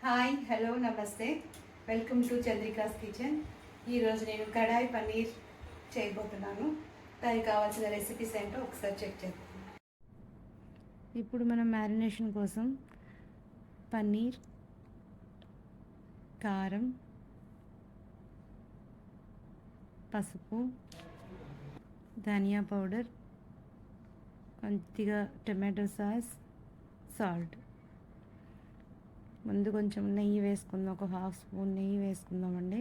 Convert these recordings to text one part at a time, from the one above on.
Hi hello నమస్తే welcome to Chandrika's kitchen. ఈరోజు నేను కడాయి పన్నీర్ చేయబోతున్నాను. దానికి కావాల్సిన రెసిపీస్ ఏంటో ఒకసారి చెక్ చేద్దాం. ఇప్పుడు మనం మ్యారినేషన్ కోసం పన్నీర్, కారం, పసుపు, ధనియా పౌడర్, కొద్దిగా టమాటో సాస్, సాల్ట్. ముందు కొంచెం నెయ్యి వేసుకుందాం, ఒక హాఫ్ స్పూన్ నెయ్యి వేసుకుందామండి.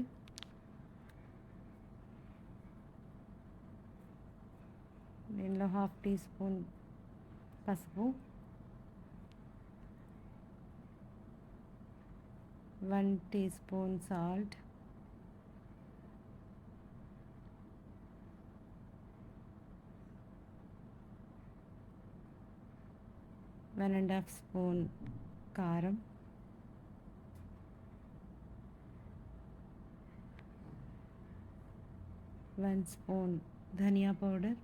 దీనిలో హాఫ్ టీ స్పూన్ పసుపు, 1 teaspoon salt, one and half spoon కారం, 1 స్పూన్ ధనియా పౌడర్,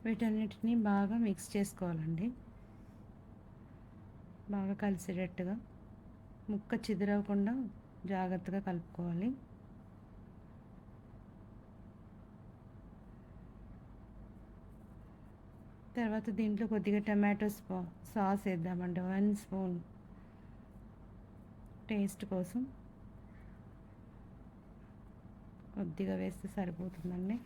వీటన్నిటిని బాగా మిక్స్ చేసుకోవాలండి. బాగా కలిసేటట్టుగా, ముక్క చిదరవకుండా జాగ్రత్తగా కలుపుకోవాలి. తర్వాత దీంట్లో కొద్దిగా టమాటో సాస్ వేద్దామండి, 1 స్పూన్ టేస్ట్ కోసం కొద్దిగా వేస్తే సరిపోతుందండి.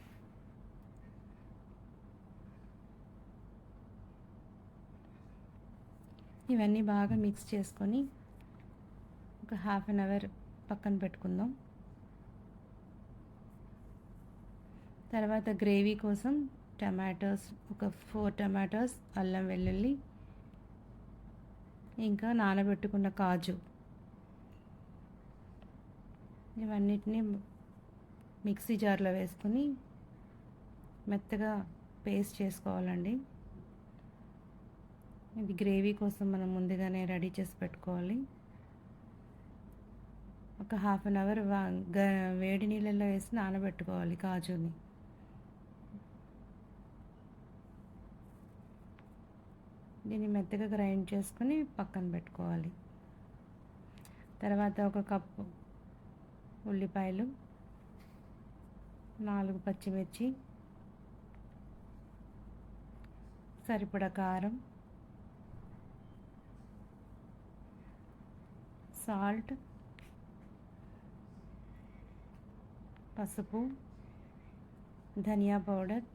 ఇవన్నీ బాగా మిక్స్ చేసుకొని ఒక హాఫ్ అన్ అవర్ పక్కన పెట్టుకుందాం. తర్వాత గ్రేవీ కోసం టమాటోస్, ఒక 4 టమాటోస్, అల్లం వెల్లుల్లి, ఇంకా నానబెట్టుకున్న కాజు, ఇవన్నిటిని మిక్సీ జార్లో వేసుకొని మెత్తగా పేస్ట్ చేసుకోవాలండి. ఇది గ్రేవీ కోసం మనం ముందుగానే రెడీ చేసి పెట్టుకోవాలి. ఒక హాఫ్ అన్ అవర్ వేడి నీళ్ళల్లో వేసి నానబెట్టుకోవాలి కాజుని. దీన్ని మెత్తగా గ్రైండ్ చేసుకుని పక్కన పెట్టుకోవాలి. తర్వాత ఒక కప్పు ఉల్లిపాయలు, 4 పచ్చిమిర్చి, సరిపడా కారం, సాల్ట్, పసుపు, ధనియా పౌడర్,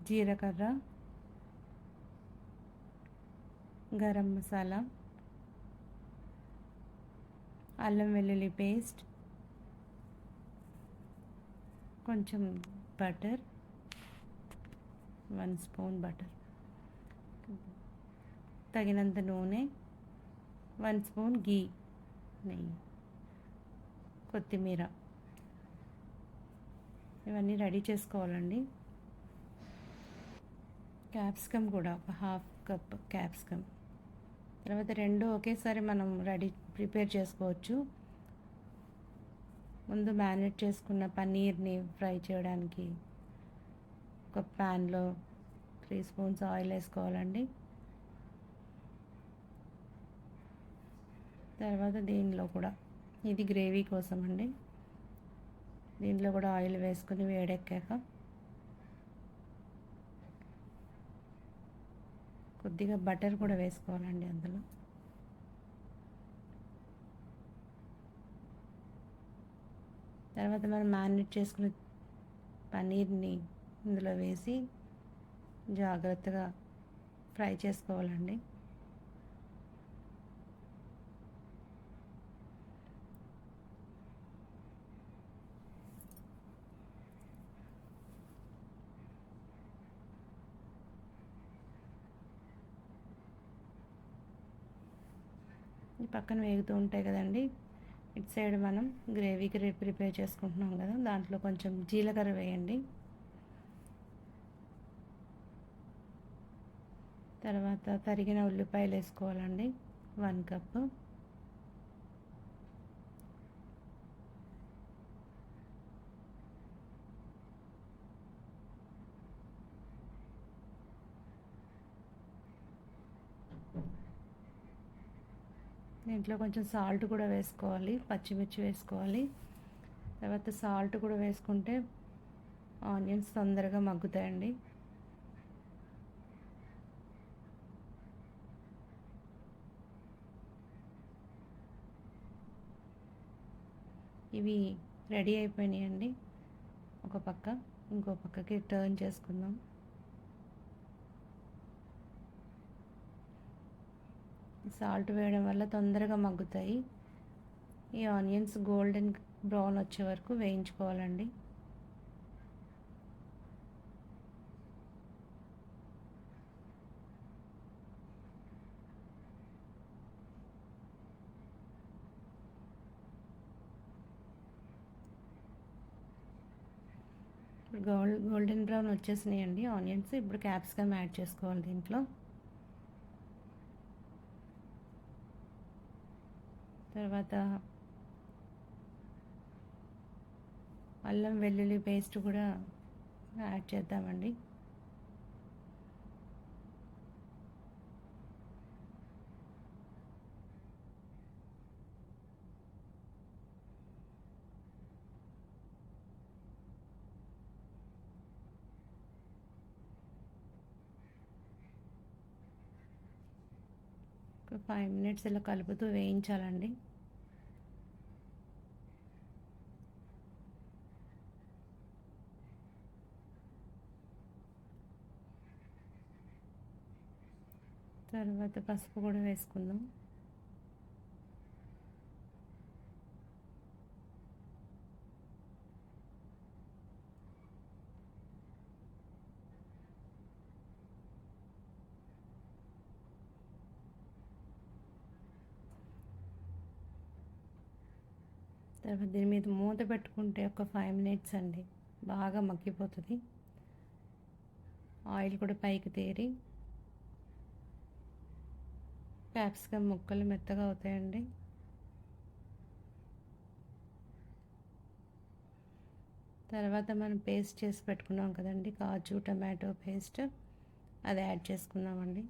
జీలకర్ర, గరం మసాలా, అల్లం వెల్లుల్లి పేస్ట్, కొంచెం బటర్, 1 స్పూన్ బటర్, తగినంత నూనె, 1 స్పూన్ గీ, నెయ్యి, కొత్తిమీర, ఇవన్నీ రెడీ చేసుకోవాలండి. క్యాప్సికమ్ కూడా ఒక హాఫ్ కప్ క్యాప్సికమ్. తర్వాత రెండు ఒకేసారి మనం ప్రిపేర్ చేసుకోవచ్చు. ముందు మ్యారినేట్ చేసుకున్న పన్నీర్ని ఫ్రై చేయడానికి ఒక ప్యాన్లో 3 స్పూన్స్ ఆయిల్ వేసుకోవాలండి. తర్వాత దీనిలో కూడా, ఇది గ్రేవీ కోసం అండి, దీంట్లో కూడా ఆయిల్ వేసుకుని వేడెక్కాక కొద్దిగా బటర్ కూడా వేసుకోవాలండి అందులో. తర్వాత మనం మ్యారినేట్ చేసుకున్న పన్నీర్ని ఇందులో వేసి జాగ్రత్తగా ఫ్రై చేసుకోవాలండి. ఈ పక్కన వేగుతూ ఉంటాయి కదండి, ఇటు సైడ్ మనం గ్రేవీకి ప్రిపేర్ చేసుకుంటున్నాం కదా, దాంట్లో కొంచెం జీలకర్ర వేయండి. తర్వాత తరిగిన ఉల్లిపాయలు వేసుకోవాలండి, 1 కప్పు. దీంట్లో కొంచెం సాల్ట్ కూడా వేసుకోవాలి, పచ్చిమిర్చి వేసుకోవాలి. తర్వాత సాల్ట్ కూడా వేసుకుంటే ఆనియన్స్ తొందరగా మగ్గుతాయండి. ఇవి రెడీ అయిపోయినాయండి. ఒక పక్క ఇంకో పక్కకి టర్న్ చేసుకుందాం. సాల్ట్ వేయడం వల్ల తొందరగా మగ్గుతాయి. ఈ ఆనియన్స్ గోల్డెన్ బ్రౌన్ వచ్చే వరకు వేయించుకోవాలండి. గోల్డెన్ బ్రౌన్ వచ్చేసినాయండి ఆనియన్స్. ఇప్పుడు క్యాప్సికమ్ యాడ్ చేసుకోవాలి దీంట్లో. తర్వాత అల్లం వెల్లుల్లి పేస్ట్ కూడా యాడ్ చేద్దామండి. ఒక 5 మినిట్స్ ఇలా కలుపుతూ వేయించాలండి. తర్వాత పసుపు కూడా వేసుకుందాం. తర్వాత దీని మీద మూత పెట్టుకుంటే ఒక 5 మినిట్స్ అండి బాగా మగ్గిపోతుంది. ఆయిల్ కూడా పైకి తేరి క్యాప్సికమ్ ముక్కలు మెత్తగా అవుతాయండి. తర్వాత మనం పేస్ట్ చేసి పెట్టుకున్నాం కదండి, కాజు టమాటో పేస్ట్, అది యాడ్ చేసుకుందామండి.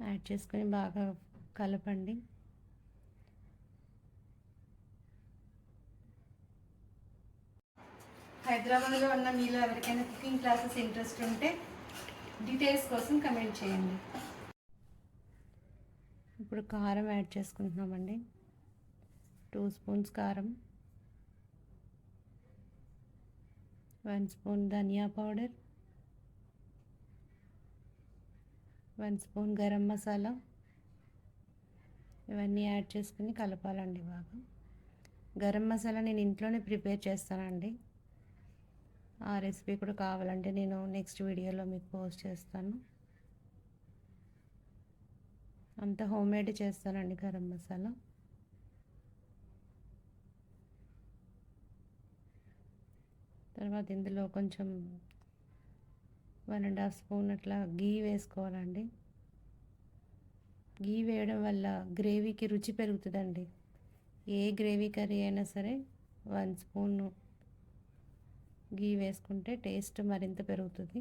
యాడ్ చేసుకొని బాగా కలపండి. హైదరాబాద్లో ఉన్న మీలో ఎవరికైనా కుకింగ్ క్లాసెస్ ఇంట్రెస్ట్ ఉంటే డీటెయిల్స్ కోసం కమెంట్ చేయండి. ఇప్పుడు కారం యాడ్ చేసుకుంటున్నామండి. 2 స్పూన్స్ కారం, 1 స్పూన్ ధనియా పౌడర్, 1 స్పూన్ గరం మసాలా, ఇవన్నీ యాడ్ చేసుకుని కలపాలండి బాగా. గరం మసాలా నేను ఇంట్లోనే ప్రిపేర్ చేస్తానండి. ఆ రెసిపీ కూడా కావాలంటే నేను నెక్స్ట్ వీడియోలో మీకు పోస్ట్ చేస్తాను. అంతా హోమ్మేడ్ చేస్తానండి గరం మసాలా. తర్వాత ఇందులో కొంచెం 1.5 స్పూన్ అట్లా గీ వేసుకోవాలండి. గీ వేయడం వల్ల గ్రేవీకి రుచి పెరుగుతుందండి. ఏ గ్రేవీ కర్రీ అయినా సరే 1 స్పూన్ గీ వేసుకుంటే టేస్ట్ మరింత పెరుగుతుంది.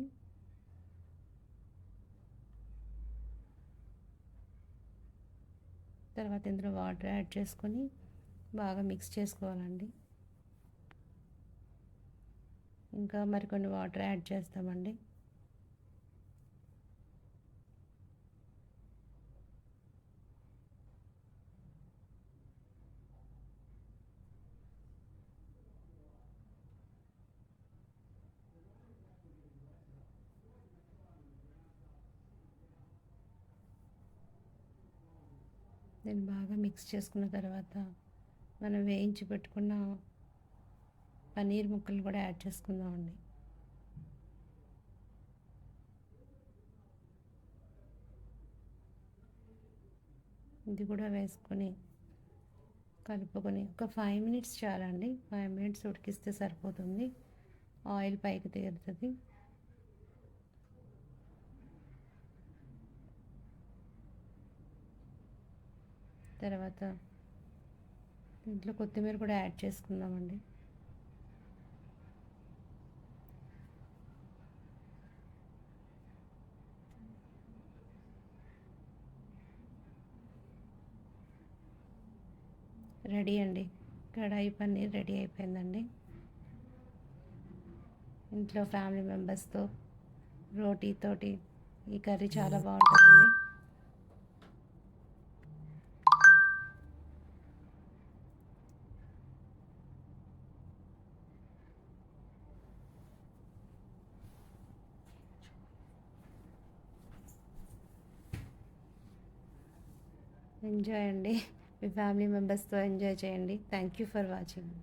తర్వాత ఇందులో వాటర్ యాడ్ చేసుకొని బాగా మిక్స్ చేసుకోవాలండి. ఇంకా మరికొన్ని వాటర్ యాడ్ చేస్తామండి. దీన్ని బాగా మిక్స్ చేసుకున్న తర్వాత మనం వేయించి పెట్టుకున్న పన్నీర్ ముక్కలు కూడా యాడ్ చేసుకుందామండి. ఇది కూడా వేసుకొని కలుపుకొని ఒక 5 మినిట్స్ చాలండి. 5 మినిట్స్ ఉడికిస్తే సరిపోతుంది. ఆయిల్ పైకి తేరుతుంది. తర్వాత దీంట్లో కొత్తిమీర కూడా యాడ్ చేసుకుందామండి. రెడీ అండి. కడాయి పన్నీర్ రెడీ అయిపోయిందండి. ఇంట్లో ఫ్యామిలీ మెంబర్స్తో రోటీతోటి ఈ కర్రీ చాలా బాగుంటుందండి. ఎంజాయ్ అండి. మీ ఫ్యామిలీ మెంబర్స్తో ఎంజాయ్ చేయండి. Thank you for watching.